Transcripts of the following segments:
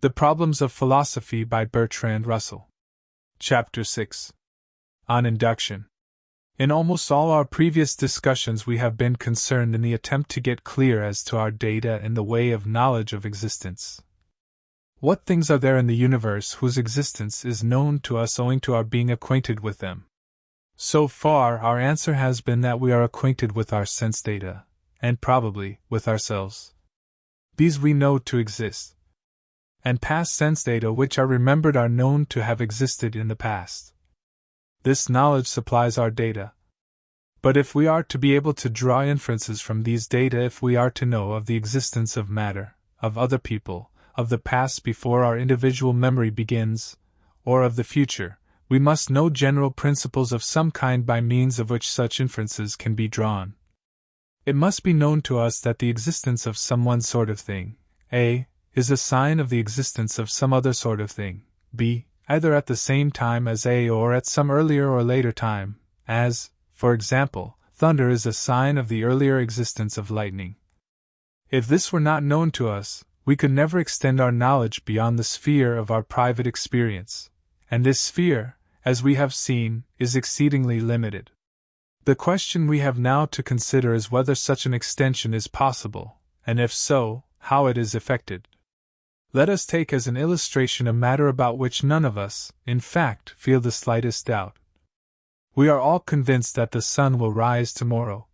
The Problems of Philosophy by Bertrand Russell. Chapter 6. On Induction. In almost all our previous discussions we have been concerned in the attempt to get clear as to our data in the way of knowledge of existence. What things are there in the universe whose existence is known to us owing to our being acquainted with them? So far, our answer has been that we are acquainted with our sense data, and probably with ourselves. These we know to exist. And past sense data which are remembered are known to have existed in the past. This knowledge supplies our data. But if we are to be able to draw inferences from these data, if we are to know of the existence of matter, of other people, of the past before our individual memory begins, or of the future, we must know general principles of some kind by means of which such inferences can be drawn. It must be known to us that the existence of some one sort of thing, A, is a sign of the existence of some other sort of thing, B, either at the same time as A or at some earlier or later time, as, for example, thunder is a sign of the earlier existence of lightning. If this were not known to us, we could never extend our knowledge beyond the sphere of our private experience, and this sphere, as we have seen, is exceedingly limited. The question we have now to consider is whether such an extension is possible, and if so, how it is effected. Let us take as an illustration a matter about which none of us, in fact, feel the slightest doubt. We are all convinced that the sun will rise tomorrow.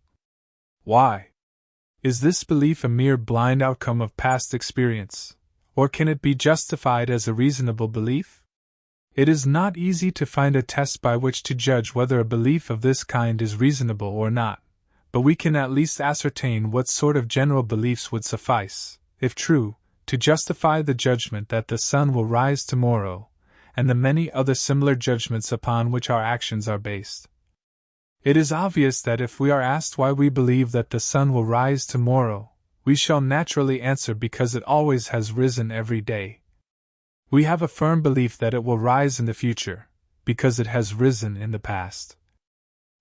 Why? Is this belief a mere blind outcome of past experience, or can it be justified as a reasonable belief? It is not easy to find a test by which to judge whether a belief of this kind is reasonable or not, but we can at least ascertain what sort of general beliefs would suffice, if true, to justify the judgment that the sun will rise tomorrow, and the many other similar judgments upon which our actions are based. It is obvious that if we are asked why we believe that the sun will rise tomorrow, we shall naturally answer because it always has risen every day. We have a firm belief that it will rise in the future, because it has risen in the past.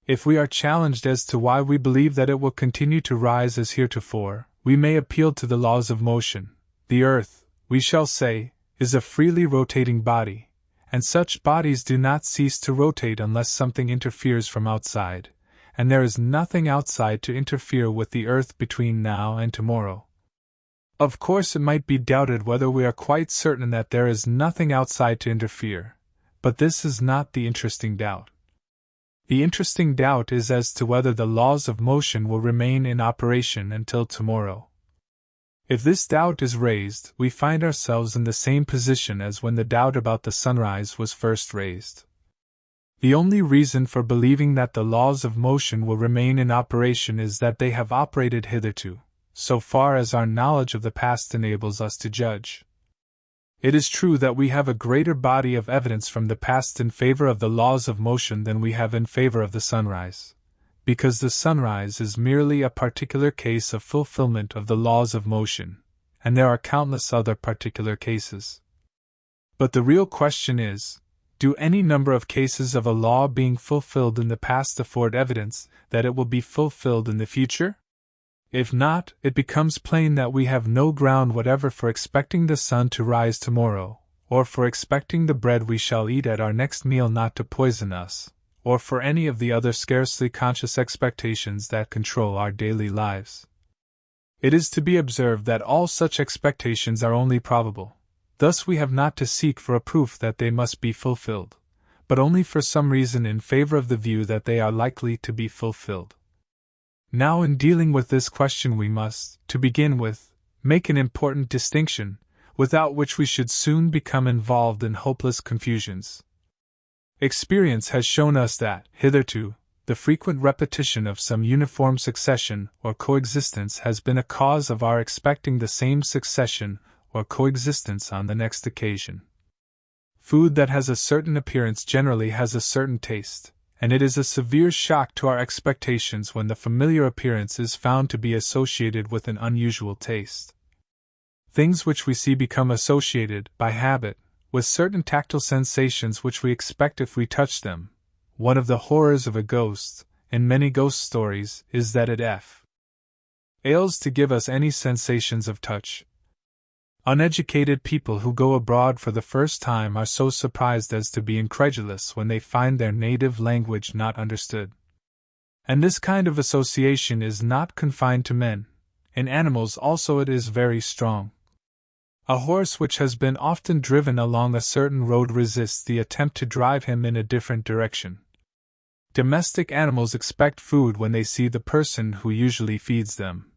If we are challenged as to why we believe that it will continue to rise as heretofore, we may appeal to the laws of motion. The earth, we shall say, is a freely rotating body, and such bodies do not cease to rotate unless something interferes from outside, and there is nothing outside to interfere with the earth between now and tomorrow. Of course, it might be doubted whether we are quite certain that there is nothing outside to interfere, but this is not the interesting doubt. The interesting doubt is as to whether the laws of motion will remain in operation until tomorrow. If this doubt is raised, we find ourselves in the same position as when the doubt about the sunrise was first raised. The only reason for believing that the laws of motion will remain in operation is that they have operated hitherto, so far as our knowledge of the past enables us to judge. It is true that we have a greater body of evidence from the past in favor of the laws of motion than we have in favor of the sunrise, because the sunrise is merely a particular case of fulfillment of the laws of motion, and there are countless other particular cases. But the real question is, do any number of cases of a law being fulfilled in the past afford evidence that it will be fulfilled in the future? If not, it becomes plain that we have no ground whatever for expecting the sun to rise tomorrow, or for expecting the bread we shall eat at our next meal not to poison us, or for any of the other scarcely conscious expectations that control our daily lives. It is to be observed that all such expectations are only probable. Thus we have not to seek for a proof that they must be fulfilled, but only for some reason in favor of the view that they are likely to be fulfilled. Now, in dealing with this question we must, to begin with, make an important distinction, without which we should soon become involved in hopeless confusions. Experience has shown us that, hitherto, the frequent repetition of some uniform succession or coexistence has been a cause of our expecting the same succession or coexistence on the next occasion. Food that has a certain appearance generally has a certain taste, and it is a severe shock to our expectations when the familiar appearance is found to be associated with an unusual taste. Things which we see become associated, by habit, with certain tactile sensations which we expect if we touch them. One of the horrors of a ghost, in many ghost stories, is that it fails to give us any sensations of touch. Uneducated people who go abroad for the first time are so surprised as to be incredulous when they find their native language not understood. And this kind of association is not confined to men. In animals also it is very strong. A horse which has been often driven along a certain road resists the attempt to drive him in a different direction. Domestic animals expect food when they see the person who usually feeds them.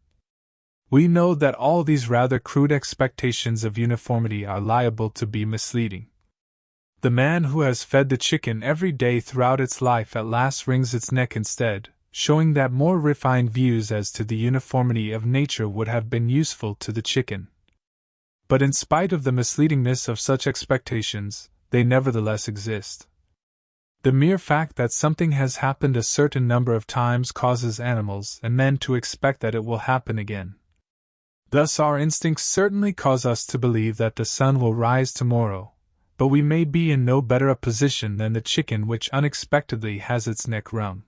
We know that all these rather crude expectations of uniformity are liable to be misleading. The man who has fed the chicken every day throughout its life at last wrings its neck instead, showing that more refined views as to the uniformity of nature would have been useful to the chicken. But in spite of the misleadingness of such expectations, they nevertheless exist. The mere fact that something has happened a certain number of times causes animals and men to expect that it will happen again. Thus our instincts certainly cause us to believe that the sun will rise tomorrow, but we may be in no better a position than the chicken which unexpectedly has its neck wrung.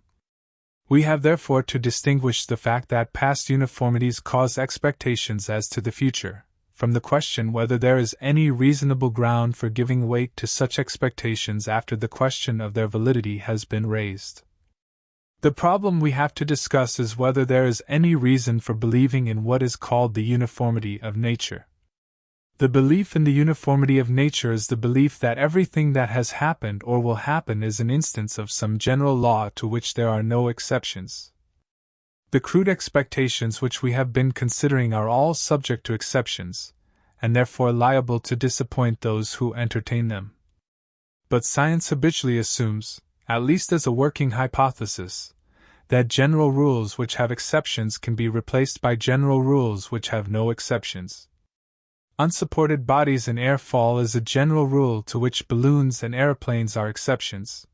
We have therefore to distinguish the fact that past uniformities cause expectations as to the future, from the question whether there is any reasonable ground for giving weight to such expectations after the question of their validity has been raised. The problem we have to discuss is whether there is any reason for believing in what is called the uniformity of nature. The belief in the uniformity of nature is the belief that everything that has happened or will happen is an instance of some general law to which there are no exceptions. The crude expectations which we have been considering are all subject to exceptions, and therefore liable to disappoint those who entertain them. But science habitually assumes, at least as a working hypothesis, that general rules which have exceptions can be replaced by general rules which have no exceptions. Unsupported bodies in air fall is a general rule to which balloons and aeroplanes are exceptions.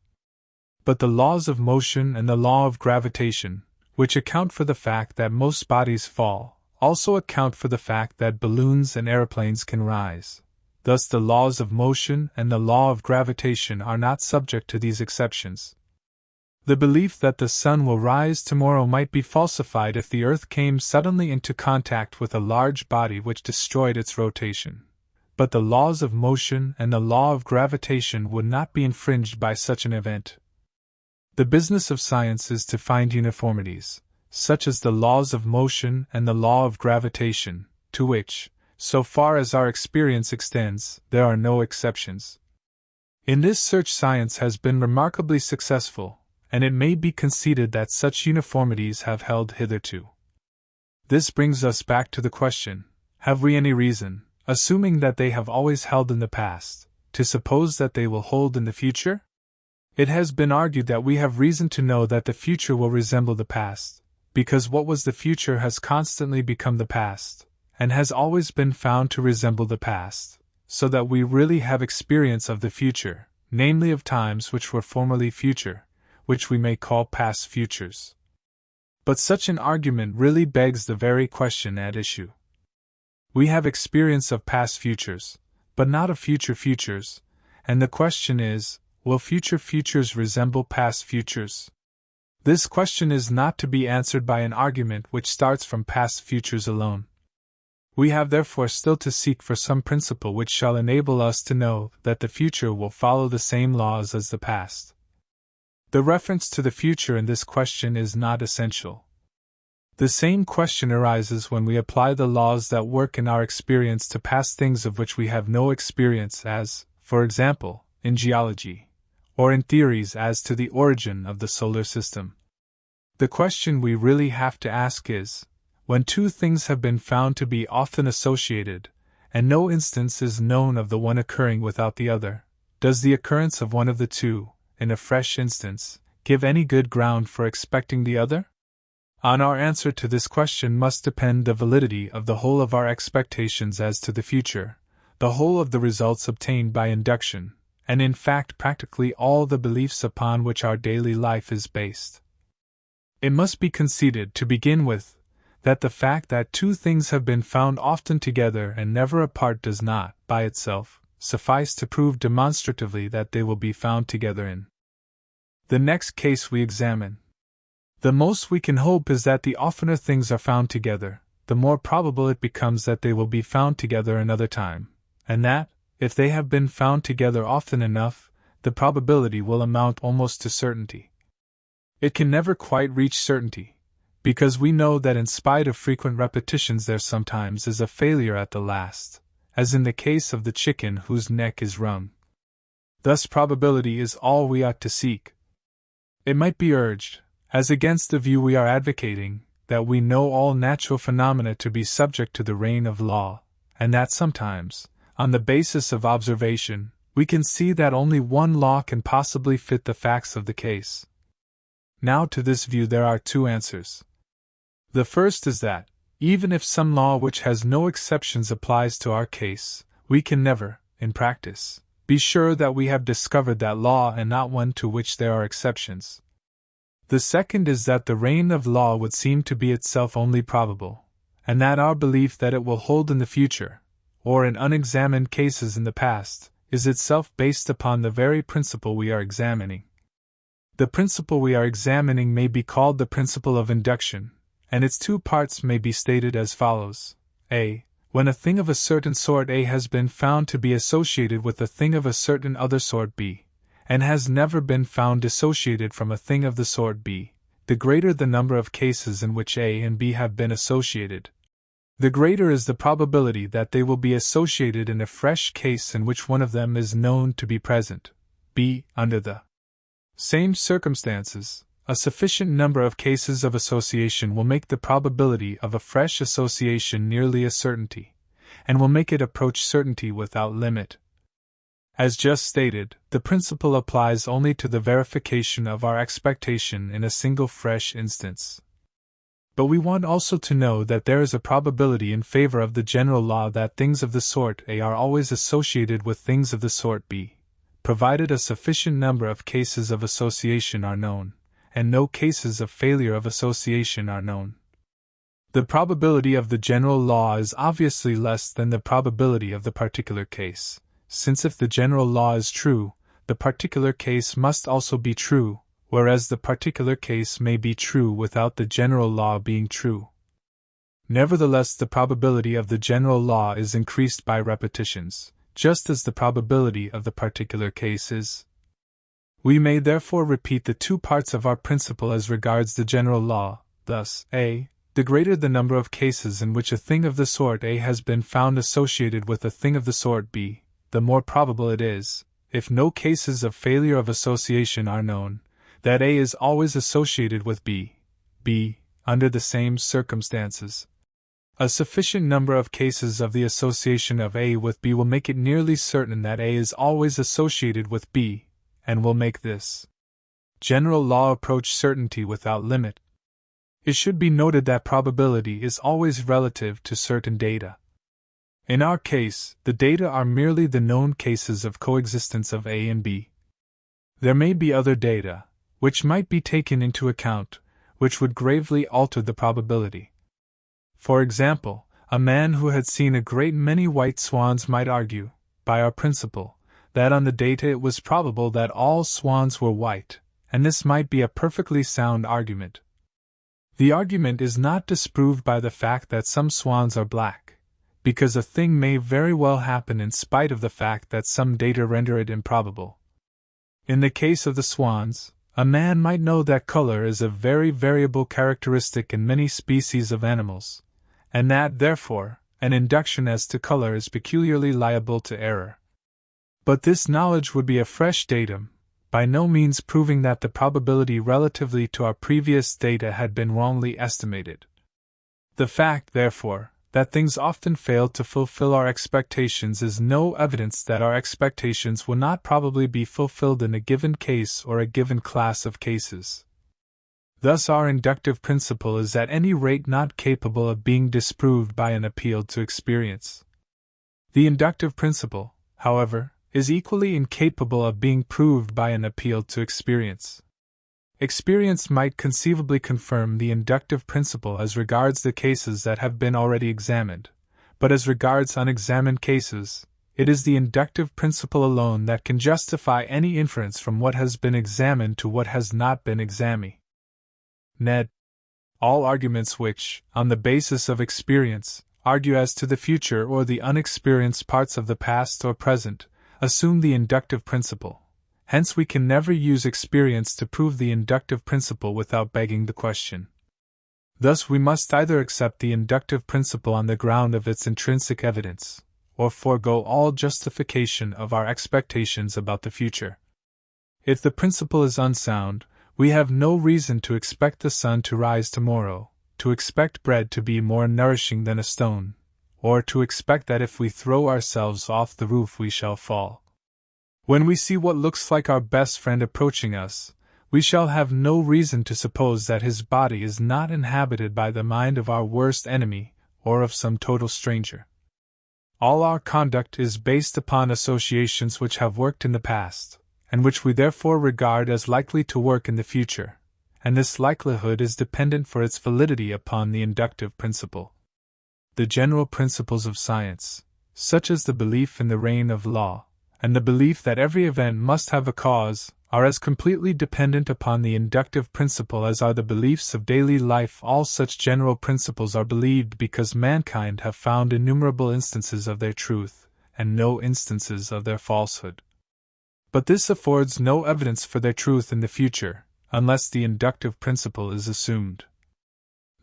But the laws of motion and the law of gravitation, which account for the fact that most bodies fall, also account for the fact that balloons and aeroplanes can rise. Thus the laws of motion and the law of gravitation are not subject to these exceptions. The belief that the sun will rise tomorrow might be falsified if the earth came suddenly into contact with a large body which destroyed its rotation. But the laws of motion and the law of gravitation would not be infringed by such an event. The business of science is to find uniformities, such as the laws of motion and the law of gravitation, to which, so far as our experience extends, there are no exceptions. In this search science has been remarkably successful, and it may be conceded that such uniformities have held hitherto. This brings us back to the question, have we any reason, assuming that they have always held in the past, to suppose that they will hold in the future? It has been argued that we have reason to know that the future will resemble the past, because what was the future has constantly become the past, and has always been found to resemble the past, so that we really have experience of the future, namely of times which were formerly future, which we may call past futures. But such an argument really begs the very question at issue. We have experience of past futures, but not of future futures, and the question is, will future futures resemble past futures? This question is not to be answered by an argument which starts from past futures alone. We have therefore still to seek for some principle which shall enable us to know that the future will follow the same laws as the past. The reference to the future in this question is not essential. The same question arises when we apply the laws that work in our experience to past things of which we have no experience, as, for example, in geology, or in theories as to the origin of the solar system. The question we really have to ask is, when two things have been found to be often associated, and no instance is known of the one occurring without the other, does the occurrence of one of the two, in a fresh instance, give any good ground for expecting the other? On our answer to this question must depend the validity of the whole of our expectations as to the future, the whole of the results obtained by induction, and in fact practically all the beliefs upon which our daily life is based. It must be conceded, to begin with, that the fact that two things have been found often together and never apart does not, by itself, suffice to prove demonstratively that they will be found together in the next case we examine. The most we can hope is that the oftener things are found together, the more probable it becomes that they will be found together another time, and that, if they have been found together often enough, the probability will amount almost to certainty. It can never quite reach certainty, because we know that in spite of frequent repetitions there sometimes is a failure at the last, as in the case of the chicken whose neck is wrung. Thus probability is all we ought to seek. It might be urged, as against the view we are advocating, that we know all natural phenomena to be subject to the reign of law, and that sometimes, on the basis of observation, we can see that only one law can possibly fit the facts of the case. Now to this view there are two answers. The first is that, even if some law which has no exceptions applies to our case, we can never, in practice, be sure that we have discovered that law and not one to which there are exceptions. The second is that the reign of law would seem to be itself only probable, and that our belief that it will hold in the future, or in unexamined cases in the past, is itself based upon the very principle we are examining. The principle we are examining may be called the principle of induction, and its two parts may be stated as follows. A. When a thing of a certain sort A has been found to be associated with a thing of a certain other sort B, and has never been found dissociated from a thing of the sort B, the greater the number of cases in which A and B have been associated, the greater is the probability that they will be associated in a fresh case in which one of them is known to be present. B. Under the same circumstances, a sufficient number of cases of association will make the probability of a fresh association nearly a certainty, and will make it approach certainty without limit. As just stated, the principle applies only to the verification of our expectation in a single fresh instance. But we want also to know that there is a probability in favor of the general law that things of the sort A are always associated with things of the sort B, provided a sufficient number of cases of association are known, and no cases of failure of association are known. The probability of the general law is obviously less than the probability of the particular case, since if the general law is true, the particular case must also be true, whereas the particular case may be true without the general law being true. Nevertheless, the probability of the general law is increased by repetitions, just as the probability of the particular case is. We may therefore repeat the two parts of our principle as regards the general law, thus, A. The greater the number of cases in which a thing of the sort A has been found associated with a thing of the sort B, the more probable it is, if no cases of failure of association are known, that A is always associated with B. B. Under the same circumstances, a sufficient number of cases of the association of A with B will make it nearly certain that A is always associated with B, and will make this general law approach certainty without limit. It should be noted that probability is always relative to certain data. In our case, the data are merely the known cases of coexistence of A and B. There may be other data, which might be taken into account, which would gravely alter the probability. For example, a man who had seen a great many white swans might argue, by our principle, that on the data it was probable that all swans were white, and this might be a perfectly sound argument. The argument is not disproved by the fact that some swans are black, because a thing may very well happen in spite of the fact that some data render it improbable. In the case of the swans, a man might know that color is a very variable characteristic in many species of animals, and that, therefore, an induction as to color is peculiarly liable to error. But this knowledge would be a fresh datum, by no means proving that the probability relatively to our previous data had been wrongly estimated. The fact, therefore, that things often fail to fulfill our expectations is no evidence that our expectations will not probably be fulfilled in a given case or a given class of cases. Thus our inductive principle is at any rate not capable of being disproved by an appeal to experience. The inductive principle, however, is equally incapable of being proved by an appeal to experience. Experience might conceivably confirm the inductive principle as regards the cases that have been already examined, but as regards unexamined cases, it is the inductive principle alone that can justify any inference from what has been examined to what has not been examined. Ned. All arguments which, on the basis of experience, argue as to the future or the unexperienced parts of the past or present, assume the inductive principle. Hence we can never use experience to prove the inductive principle without begging the question. Thus we must either accept the inductive principle on the ground of its intrinsic evidence, or forego all justification of our expectations about the future. If the principle is unsound, we have no reason to expect the sun to rise tomorrow, to expect bread to be more nourishing than a stone, or to expect that if we throw ourselves off the roof we shall fall. When we see what looks like our best friend approaching us, we shall have no reason to suppose that his body is not inhabited by the mind of our worst enemy, or of some total stranger. All our conduct is based upon associations which have worked in the past, and which we therefore regard as likely to work in the future, and this likelihood is dependent for its validity upon the inductive principle. The general principles of science, such as the belief in the reign of law, and the belief that every event must have a cause, are as completely dependent upon the inductive principle as are the beliefs of daily life. All such general principles are believed because mankind have found innumerable instances of their truth, and no instances of their falsehood. But this affords no evidence for their truth in the future, unless the inductive principle is assumed.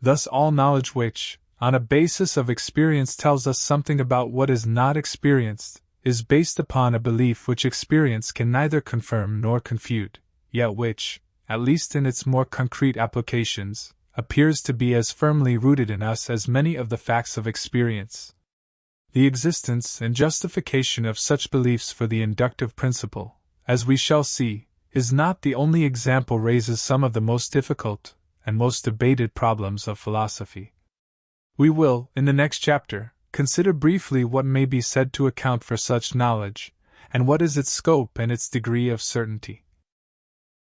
Thus all knowledge which, on a basis of experience tells us something about what is not experienced, is based upon a belief which experience can neither confirm nor confute, yet which, at least in its more concrete applications, appears to be as firmly rooted in us as many of the facts of experience. The existence and justification of such beliefs for the inductive principle, as we shall see, is not the only example raises some of the most difficult and most debated problems of philosophy. We will, in the next chapter, consider briefly what may be said to account for such knowledge, and what is its scope and its degree of certainty.